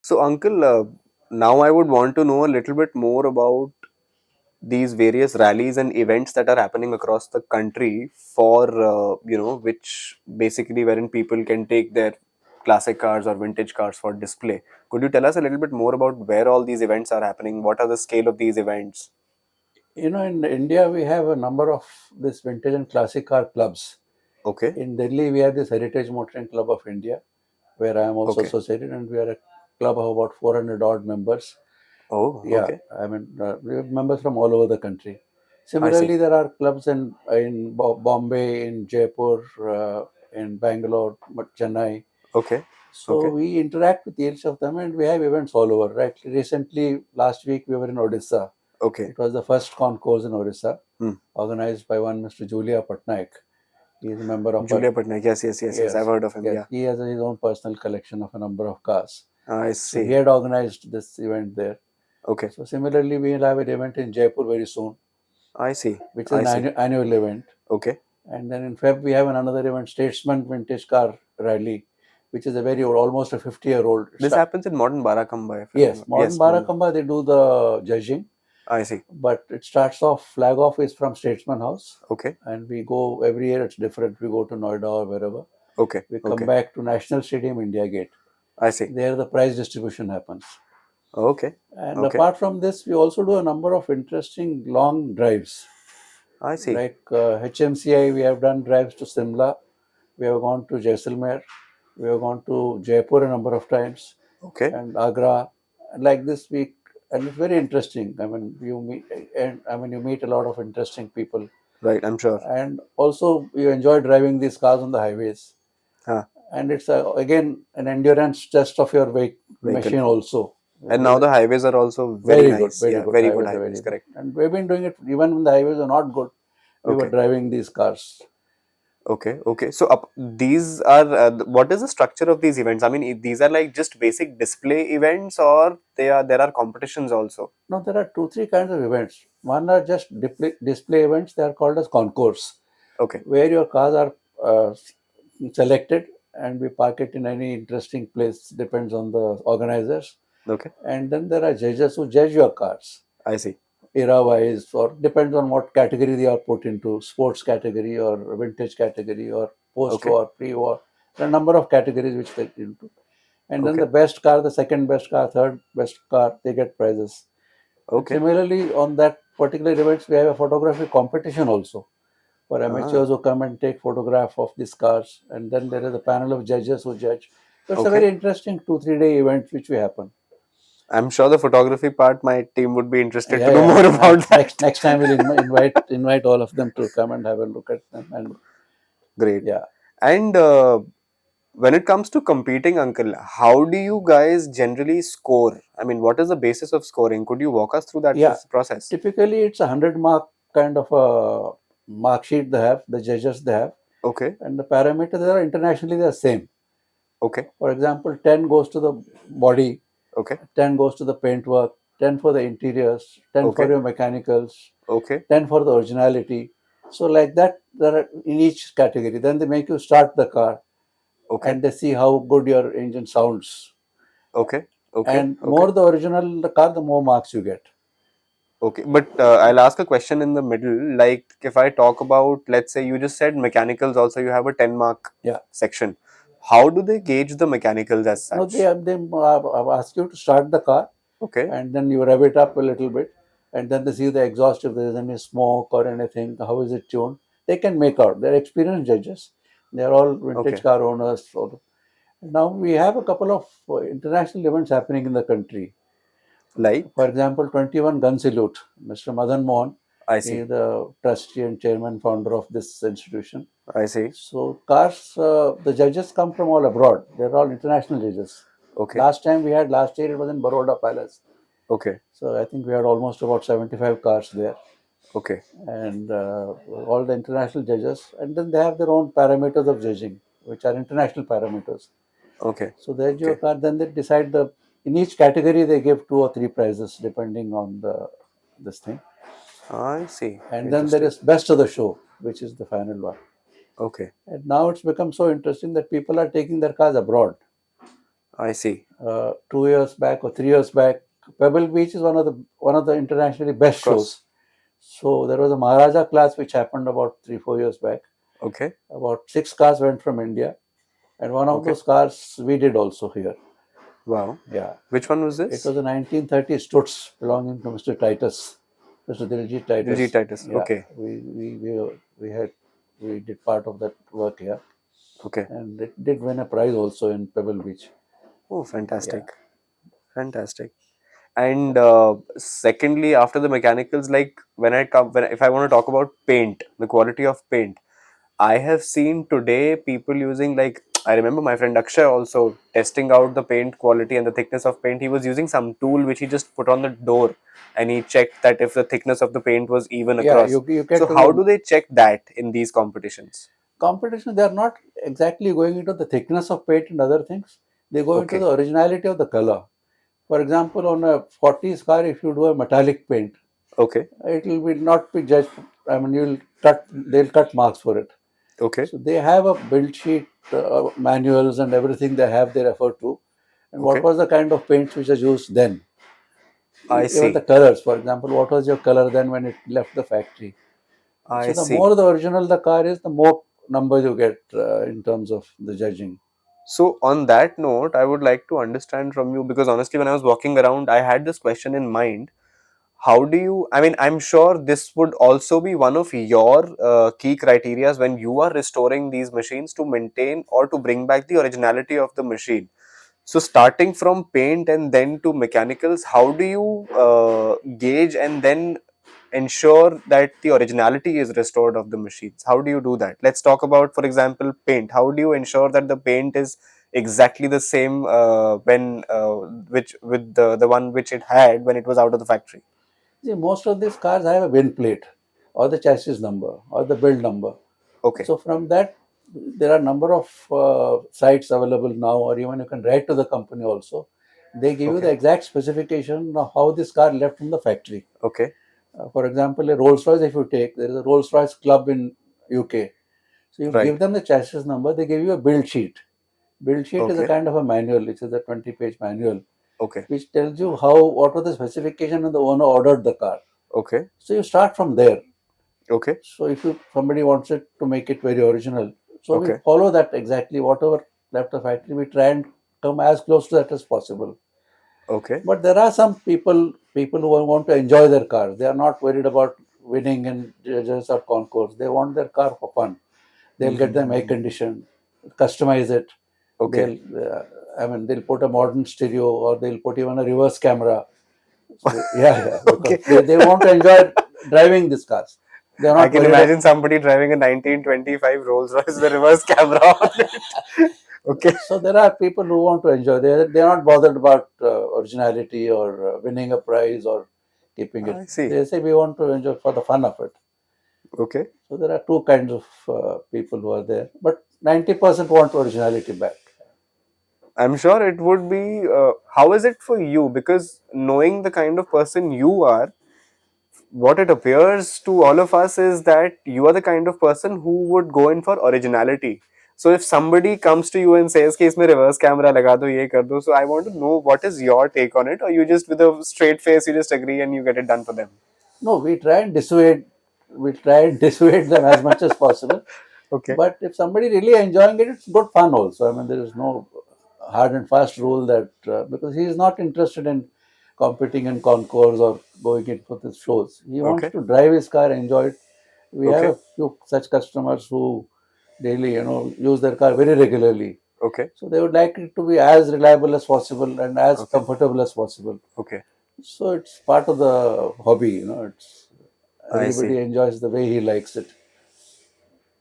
So, Uncle, now I would want to know a little bit more about these various rallies and events that are happening across the country for, which basically wherein people can take their classic cars or vintage cars for display. Could you tell us a little bit more about where all these events are happening? What are the scale of these events? In India, we have a number of this vintage and classic car clubs. Okay, In Delhi, we have this Heritage Motoring Club of India, where I am also okay. associated, and we are a club of about 400 odd members. Oh, Yeah, okay. I mean, we have members from all over the country. I see. Similarly, there are clubs in Bombay, in Jaipur, in Bangalore, Chennai. Okay, So okay, we interact with each of them, and we have events all over. Right? Recently, last week we were in Odisha. okay. It was the first concourse in Odisha, Hmm. organized by one Mr. Julia Patnaik. He is a member of our, Julia Patnaik. Yes, yes, yes, yes. I've yes, heard of him. yes. Yeah. He has his own personal collection of a number of cars. I So he see. had organized this event there. Okay. So similarly, we will have an event in Jaipur very soon, I see. which is I an see. annual event. Okay. And then in Feb, we have another event, Statesman Vintage Car Rally, which is a very old, almost a 50-year-old. This happens in modern Barakamba, if I Yes, remember. modern Yes, modern. Barakamba, they do the judging, I see. but it starts off, flag off is from Statesman House, Okay. and we go every year, it's different. We go to Noida or wherever. Okay. We come Okay. back to National Stadium, India Gate. I see. There, the prize distribution happens. Okay. And Okay. apart from this, we also do a number of interesting long drives. I see. Like HMCI, we have done drives to Simla, we have gone to Jaisalmer, we have gone to Jaipur a number of times, Okay. and Agra. And like this week, and it's very interesting. I mean, you meet a lot of interesting people, Right. I'm sure. and also you enjoy driving these cars on the highways. Huh. And it's again an endurance test of your Vehicle. machine also. And now the highways are also very Very good, nice. very Yeah. good. Very good Highways are highways. very good. Correct. And we've been doing it even when the highways are not good. We were Okay. driving these cars. Okay. Okay. So these are what is the structure of these events? I mean, these are like just basic display events, or there are competitions also. Now, there are two, three kinds of events. One are just display events. They are called as concourse, Okay. where your cars are selected and we park it in any interesting place, depends on the organizers. Okay. And then there are judges who judge your cars, I see. era-wise, or depends on what category they are put into, sports category or vintage category or Okay. post-war, pre-war. There are a number of categories which they get into. And then Okay. the best car, the second best car, third best car, they get prizes. And Okay. similarly, on that particular events, we have a photography competition also for Ah. amateurs who come and take photograph of these cars. And then there is a panel of judges who judge. So it's a Okay. very interesting 2-3 day event which we happen. I'm sure the photography part, my team would be interested to Yeah, know yeah. more about that. Next time we'll invite all of them to come and have a look at them. And Great. yeah, And when it comes to competing, Uncle, how do you guys generally score? I mean, what is the basis of scoring? Could you walk us through that yeah. process? Typically, it's a 100 mark kind of a mark sheet they have, the judges they have, Okay. and the parameters are internationally the same. Okay. For example, 10 goes to the body, Okay. 10 goes to the paintwork, 10 for the interiors, 10 for Okay. your mechanicals, Okay. 10 for the originality. So like that, there are in each category. Then they make you start the car Okay. and they see how good your engine sounds. Okay. Okay. And Okay. more the original the car, the more marks you get. Okay. But I'll ask a question in the middle. Like, if I talk about, let's say you just said mechanicals, also you have a 10 mark Yeah. section. How do they gauge the mechanicals as No, such? they ask you to start the car Okay. and then you rev it up a little bit and then they see the exhaust if there is any smoke or anything, how is it tuned. They can make out. They're experienced judges. They're all vintage Okay. car owners. So now we have a couple of international events happening in the country. Like, For example, 21 Gun Salute. Mr. Madan Mohan, I he see. is the trustee and chairman founder of this institution. I see. So cars, the judges come from all abroad. They're all international judges. Okay. Last year it was in Baroda Palace. Okay. So I think we had almost about 75 cars there. Okay. And all the international judges. And then they have their own parameters of judging, which are international parameters. Okay. So they judge your Okay. car, then they decide in each category they give 2 or 3 prizes depending on this thing. I see. And then there Interesting. is best of the show, which is the final one. Okay. And now it's become so interesting that people are taking their cars abroad. I see. 2 years back or 3 years back, Pebble Beach is one of the internationally best Of course. shows. So there was a Maharaja class which happened about 3 4 years back. Okay. About 6 cars went from India, and one of Okay. those cars we did also here. Wow. Yeah, Which one was it this? was a 1930 Stutz belonging to Mr. Titus, Mr. Diljit Diljit Titus. Titus. Yeah, Okay. we did part of that work here, Okay. and it did win a prize also in Pebble Beach. Oh, Yeah. fantastic. Fantastic. And secondly, after the mechanicals, like when if I want to talk about paint, the quality of paint, I have seen today people using, like, I remember my friend Akshay also testing out the paint quality and the thickness of paint. He was using some tool which he just put on the door, and he checked that if the thickness of the paint was even Yeah, across. you So get to how the do they check that in these competitions? competition. They are not exactly going into the thickness of paint and other things. They go into Okay. the originality of the color. For example, on a 40s car, if you do a metallic paint, Okay. it will be not be judged. I mean, they'll cut marks for it. Okay. So they have a build sheet, manuals and everything they have, they refer to. And what Okay. was the kind of paints which was used then? I Even the see. colors, for example, what was your color then when it left the factory? I So the see. more the original the car is, the more numbers you get in terms of the judging. So, on that note, I would like to understand from you, because honestly, when I was walking around, I had this question in mind. How do you, I mean, I'm sure this would also be one of your key criterias when you are restoring these machines, to maintain or to bring back the originality of the machine. So, starting from paint and then to mechanicals, how do you gauge and then ensure that the originality is restored of the machines? How do you do that? Let's talk about, for example, paint. How do you ensure that the paint is exactly the same when which with the one which it had when it was out of the factory? See, most of these cars have a VIN plate or the chassis number or the build number. Okay. So from that, there are a number of sites available now, or even you can write to the company also. They give you the Okay. exact specification of how this car left from the factory. Okay. For example, a Rolls Royce, if you take, there is a Rolls Royce club in UK. So you give Right. them the chassis number, they give you a build sheet. Build sheet is a Okay. kind of a manual, which is a 20-page manual, Okay. which tells you what was the specification when the owner ordered the car. Okay. So you start from there. Okay. So if somebody wants it to make it very original, so we Okay. follow that exactly. Whatever left the factory, we try and come as close to that as possible. Okay. But there are some people who want to enjoy their cars. They are not worried about winning in judges or concourse. They want their car for fun. They'll get them air Mm-hmm. conditioned, customize it. Okay. They'll, they'll put a modern stereo, or they'll put even a reverse camera. So yeah, because Okay. they want to enjoy driving these cars. They are I not can worried. imagine somebody driving a 1925 Rolls Royce, the reverse camera on it. Okay. So there are people who want to enjoy. They're not bothered about originality or winning a prize or keeping it. I see. They say we want to enjoy for the fun of it. Okay. So there are two kinds of people who are there, but 90% want originality back. I'm sure it would be. How is it for you? Because knowing the kind of person you are, what it appears to all of us is that you are the kind of person who would go in for originality. So if somebody comes to you and says, "कि इसमें reverse camera लगा दो, ये कर दो," so I want to know what is your take on it, or you just with a straight face you just agree and you get it done for them. No, we try and dissuade. We try and dissuade them as much as possible. Okay. But if somebody really enjoying it, it's good fun also. I mean, there is no hard and fast rule that because he is not interested in competing in concours or going in for the shows. He wants Okay. to drive his car, enjoy it. We have Okay. a few such customers who daily, use their car very regularly. Okay. So they would like it to be as reliable as possible and as Okay. comfortable as possible. Okay. So it's part of the hobby. It's I see. everybody enjoys the way he likes it.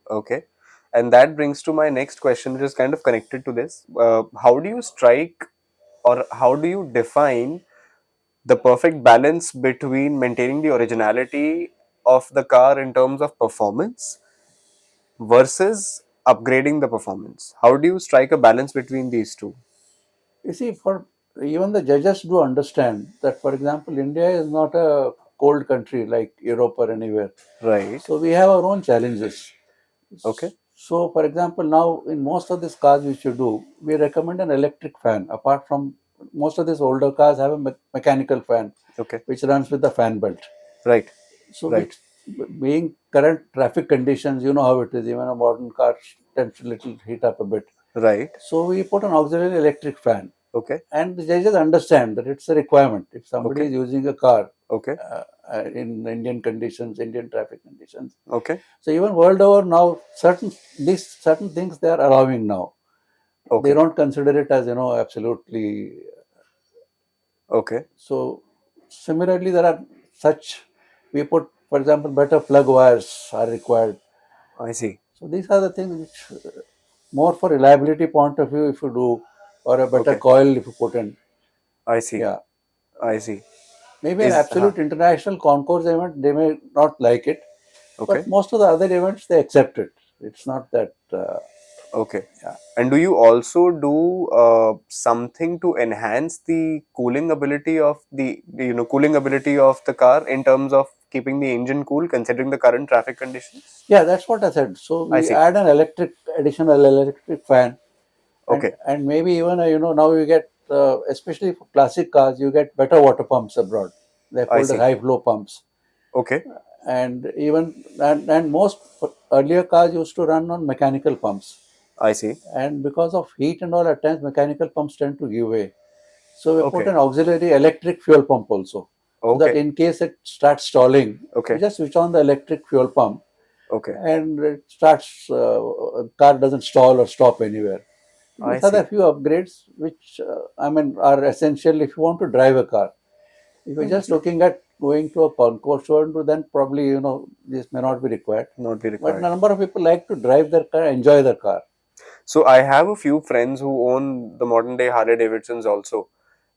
Okay. And that brings to my next question, which is kind of connected to this. How do you strike, or how do you define the perfect balance between maintaining the originality of the car in terms of performance versus upgrading the performance? How do you strike a balance between these two? You see, for even the judges do understand that, for example, India is not a cold country like Europe or anywhere. Right. So we have our own challenges. Okay. So, for example, now in most of these cars which you do, we recommend an electric fan. Apart from most of these older cars have a mechanical fan Okay. which runs with the fan belt. Right. So, Right. which being current traffic conditions, you know how it is. Even a modern car tends to little heat up a bit. Right. So we put an auxiliary electric fan, Okay. and the judges understand that it's a requirement. If somebody Okay. is using a car Okay. in Indian conditions, Indian traffic conditions, Okay. so even world over now, certain things they are allowing now. They Okay. don't consider it as absolutely. Okay. So similarly, there are such we put, for example, better plug wires are required. I see. So these are the things which more for reliability point of view if you do, or a better Okay. coil if you put in. I see. Yeah, I see. maybe an Is absolute international concourse event they may not like it, but okay. most of the other events they accept it. It's not that. Okay. Yeah, And do you also do something to enhance the cooling ability of the cooling ability of the car in terms of keeping the engine cool, considering the current traffic conditions? yeah, that's what I said. So I we see. add an additional electric fan, and Okay. and maybe even now you get especially for classic cars you get better water pumps abroad. They're I called as see. high flow pumps, Okay. and most earlier cars used to run on mechanical pumps, I see. and because of heat and all at times mechanical pumps tend to give way. So we put Okay. an auxiliary electric fuel pump also, so that Okay. in case it starts stalling, you Okay. just switch on the electric fuel pump Okay. and it starts. Car doesn't stall or stop anywhere. I These are the see. few upgrades which are essential if you want to drive a car. If you're just Understood. looking at going to a concourse or then probably this may not be required. Not be But a required. number of people like to drive their car, enjoy their car. So I have a few friends who own the modern day Harley Davidsons also,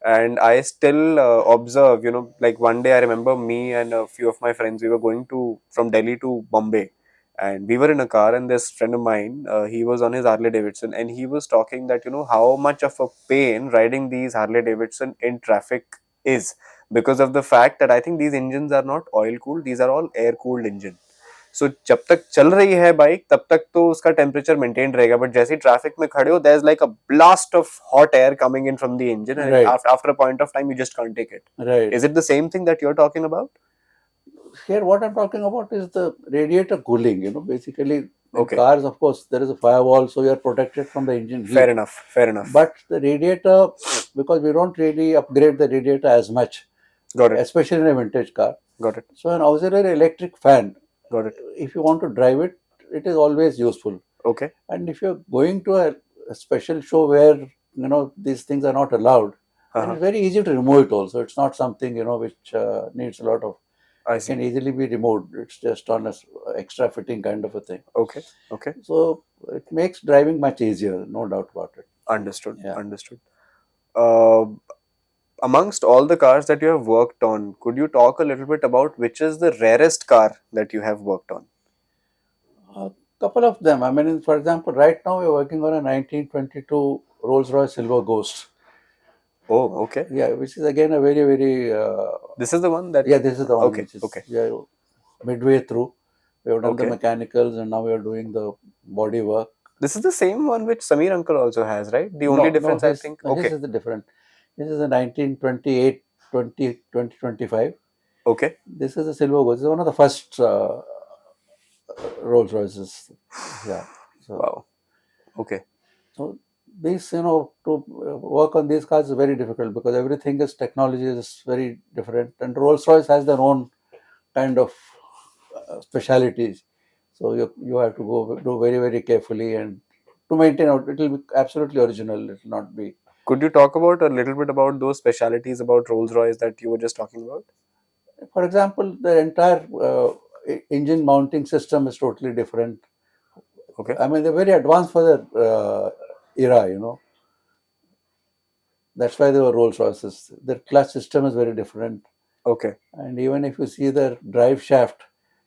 and I still observe. Like one day I remember me and a few of my friends, we were going to from Delhi to Bombay, and we were in a car, and this friend of mine, he was on his Harley Davidson, and he was talking that how much of a pain riding these Harley Davidson in traffic is, because of the fact that I think these engines are not oil cooled; these are all air cooled engine. सो जब तक चल रही है bike तब तक तो उसका temperature maintain रहेगा, बट जैसे ही ट्रैफिक में खड़े हो, there is like a blast of hot air coming in from the engine, and Right, after a point of time you just can't take it. right. Is it the same thing that you are talking about? Here, what I'm talking about is the radiator cooling. Basically, in Okay, cars, of course, there is a firewall, so you are protected from the engine fair heat. enough, fair enough. But the radiator, because we don't really upgrade the radiator as much, Got it, especially in a vintage car. got it, So, an auxiliary electric fan, got it. if you want to drive it, it is always useful. Okay. And if you're going to a special show where these things are not allowed, then Uh-huh. it's very easy to remove it. Also, it's not something which needs a lot of. I It see. can easily be removed. It's just on a extra fitting kind of a thing. Okay, okay. So it makes driving much easier, no doubt about it. Understood, Yeah. understood. Uh, Amongst all the cars that you have worked on, could you talk a little bit about which is the rarest car that you have worked on? A couple of them. I mean, for example, right now we're working on a 1922 Rolls Royce Silver Ghost. Oh, okay. Yeah, which is again a very, very. This is the one that. Yeah, this is the one Okay, which is okay, midway through. We have done the okay. mechanicals and now we are doing the body work. This is the same one which Samir uncle also has, right? The only No, no, difference I think. his Okay, is the different. This is a 1928, 2025. okay. This is a Silver Ghost. This is one of the first Rolls Royces. Yeah. So, Wow. Okay. so these, to work on these cars is very difficult because everything is technology is very different, and Rolls Royce has their own kind of specialities. So you have to go do very very carefully and to maintain out. It will be absolutely original. It will not be. Could you talk about a little bit about those specialities about Rolls Royce that you were just talking about? For example, the entire engine mounting system is totally different. Okay. I mean, they're very advanced for their era. That's why they were Rolls Royces. Their clutch system is very different. Okay. And even if you see the drive shaft,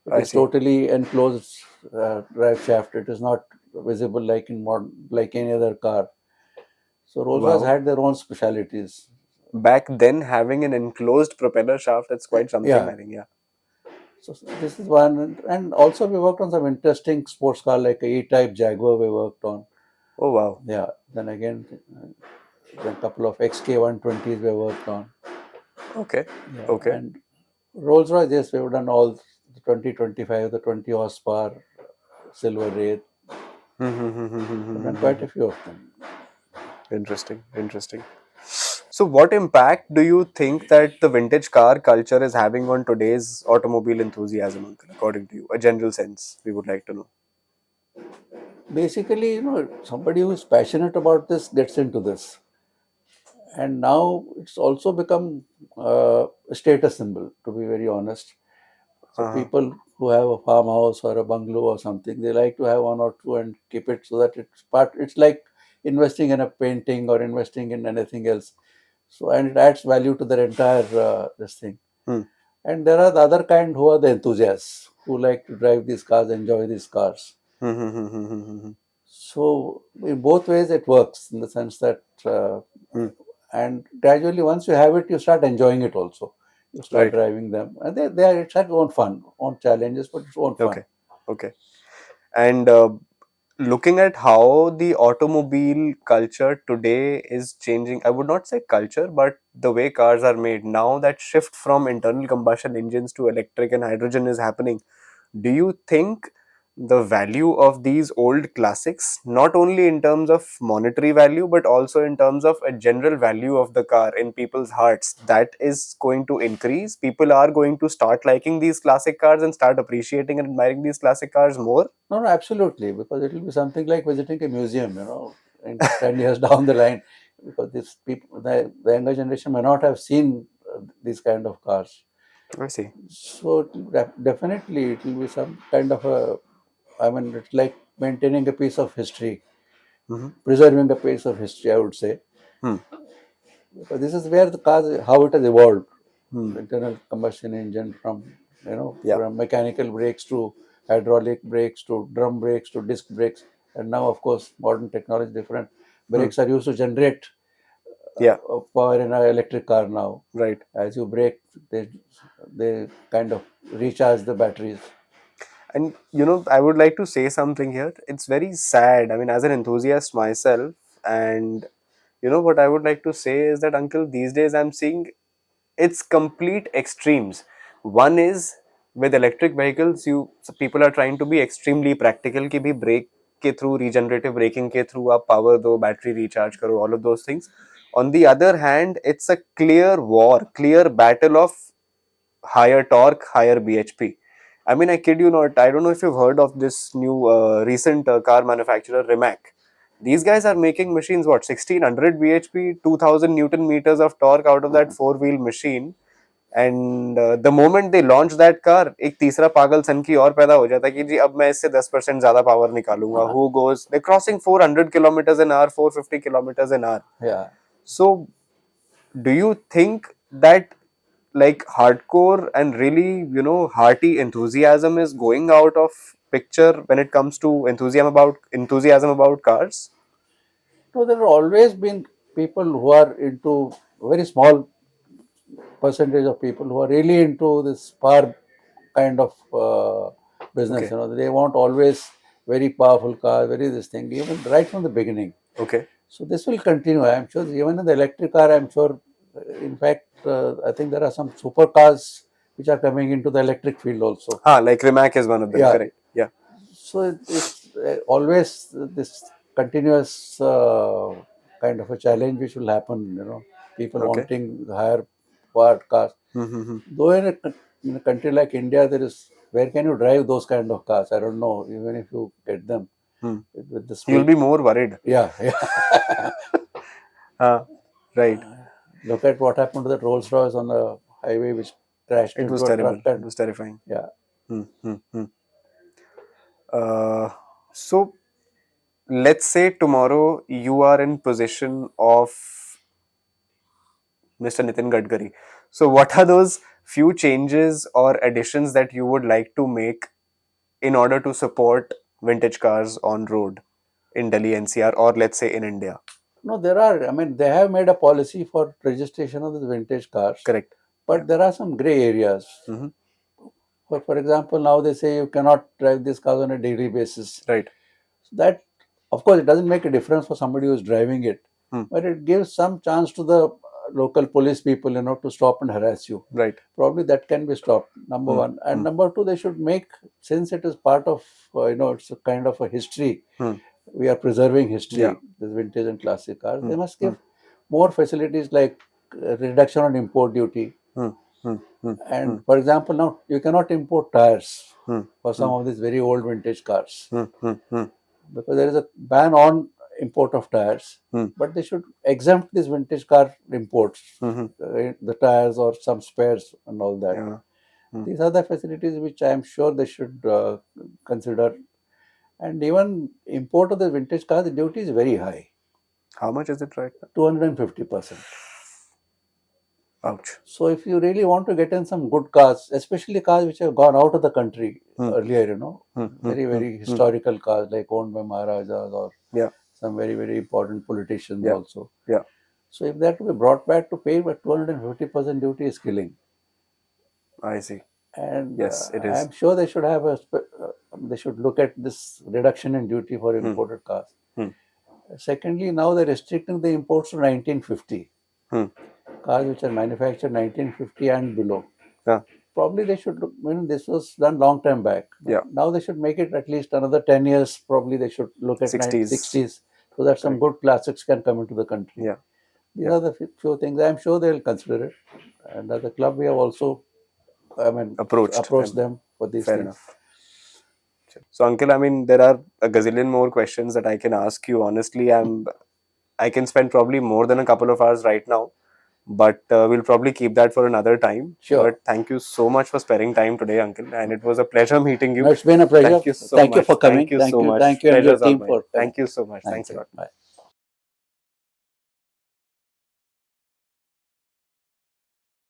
it I is see. totally enclosed drive shaft. It is not visible like any other car. So Rolls Royce Wow. had their own specialities. Back then, having an enclosed propeller shaft, that's quite something, Yeah. I think. Yeah. So this is one, and also we worked on some interesting sports car like a E-type Jaguar we worked on. Oh wow. Yeah. Then again, a couple of XK120s we worked on. Okay. Yeah, Okay. and Rolls Royce, yes, we've done all the 2025, the 20 horsepower Silver Wraith. We've done quite a few of them. Interesting. Interesting. So, what impact do you think that the vintage car culture is having on today's automobile enthusiasm, Uncle, according to you? A general sense, we would like to know. Basically, somebody who is passionate about this gets into this. And now it's also become a status symbol, to be very honest. So Uh-huh. people who have a farmhouse or a bungalow or something, they like to have one or two and keep it so that it's part. It's like investing in a painting or investing in anything else. So and it adds value to their entire this thing. Hmm. And there are the other kind who are the enthusiasts who like to drive these cars, enjoy these cars. Hmm, hmm, hmm, hmm, hmm, hmm, So in both ways it works in the sense that hmm. and gradually once you have it, you start enjoying it also. You start Right. driving them, and they are it's its own fun, own challenges, but it's own fun. Okay. Okay. And looking at how the automobile culture today is changing, I would not say culture, but the way cars are made now, that shift from internal combustion engines to electric and hydrogen is happening. Do you think the value of these old classics, not only in terms of monetary value, but also in terms of a general value of the car in people's hearts, that is going to increase? People are going to start liking these classic cars and start appreciating and admiring these classic cars more? No, no, absolutely, because it will be something like visiting a museum, in 10 years down the line, because these people, the younger generation may not have seen these kind of cars. I see. So definitely it will be some kind of a, I mean, it's like maintaining a piece of history, Mm-hmm. preserving a piece of history, I would say. Hmm. Because this is where the cars, how it has evolved. Hmm. The internal combustion engine Yeah. from mechanical brakes to hydraulic brakes to drum brakes to disc brakes. And now, of course, modern technology is different. Hmm. Brakes are used to generate Yeah. power in an electric car now. Right. As you brake, they kind of recharge the batteries. And I would like to say something here. It's very sad. I mean, as an enthusiast myself, and what I would like to say is that, Uncle, these days I'm seeing it's complete extremes. One is with electric vehicles, so people are trying to be extremely practical कि भी brake के through, regenerative braking के through आप power दो, battery recharge करो, all of those things. On the other hand, it's a clear war, clear battle of higher torque, higher BHP. I mean, I kid you not. I don't know if you've heard of this new recent car manufacturer, Rimac. These guys are making machines, what, 1600 bhp, 2000 newton meters of torque out of that four-wheel machine. And the moment they launch that car, एक तीसरा पागल सन की और पैदा हो जाता है कि जी अब मैं इससे 10% ज्यादा पावर निकालूंगा. Who goes? They're crossing 400 kilometers an hour, 450 kilometers an hour. Yeah. So, do you think that like hardcore and really hearty enthusiasm is going out of picture when it comes to enthusiasm about cars? So there have always been people who are into very small percentage of people who are really into this power kind of business. Okay. They want always very powerful cars, very this thing, even right from the beginning. Okay. So this will continue. I am sure even in the electric car, I'm sure. In fact, I think there are some supercars which are coming into the electric field also. Like Rimac is one of them, Yeah. correct? Yeah. So it's always this continuous kind of a challenge which will happen. People Okay. wanting higher powered cars. Mm-hmm. Though in a country like India, there is where can you drive those kind of cars? I don't know. Even if you get them with the You'll speed, be more worried. yeah, yeah. Right. Look at what happened to that Rolls Royce on the highway, which crashed It was into a truck, terrible. It and was terrifying. yeah. Hmm. Uh, so let's say tomorrow you are in position of Mr. Nitin Gadkari. So, what are those few changes or additions that you would like to make in order to support vintage cars on road in Delhi NCR, or let's say in India? No, there are. I mean, they have made a policy for registration of the vintage cars, Correct. Yeah. but there are some gray areas. Mm-hmm. For example, now they say you cannot drive this car on a daily basis. Right. So that, of course, it doesn't make a difference for somebody who's driving it, but it gives some chance to the local police people, to stop and harass you. Right. Probably that can be stopped, number one. And number two, they should make, since it is part of, it's a kind of a history, we are preserving history, this vintage and classic cars, they must give more facilities like reduction on import duty. And for example, now you cannot import tires for some of these very old vintage cars because there is a ban on import of tires. But they should exempt these vintage car imports, the tires or some spares and all that. Yeah. These are the facilities which I am sure they should consider. And even import of the vintage car, the duty is very high. How much is it right now? 250%. Ouch. So if you really want to get in some good cars, especially cars which have gone out of the country earlier, very, very historical cars like owned by Maharajas or some very, very important politicians also. Yeah. So if they have to be brought back to pay, but 250% duty is killing. I see. And yes, it is. I'm sure they should have they should look at this reduction in duty for imported cars. Secondly, now they're restricting the imports to 1950. Cars which are manufactured 1950 and below. Probably they should look, this was done long time back. Now they should make it at least another 10 years. Probably they should look at 60s so that some good classics can come into the country. These are the few things. I'm sure they'll consider it. And as a club, we have also approached them for these Fair things. Enough. So, Uncle, there are a gazillion more questions that I can ask you. Honestly, I can spend probably more than a couple of hours right now, but we'll probably keep that for another time. Sure. But thank you so much for sparing time today, Uncle, and it was a pleasure meeting you. No, it's been a pleasure. Thank you so Thank much. you for coming. Thank you so much. Thank you and your Pleasure's all team mine. for coming. Thank you so much. Thanks a lot. Bye.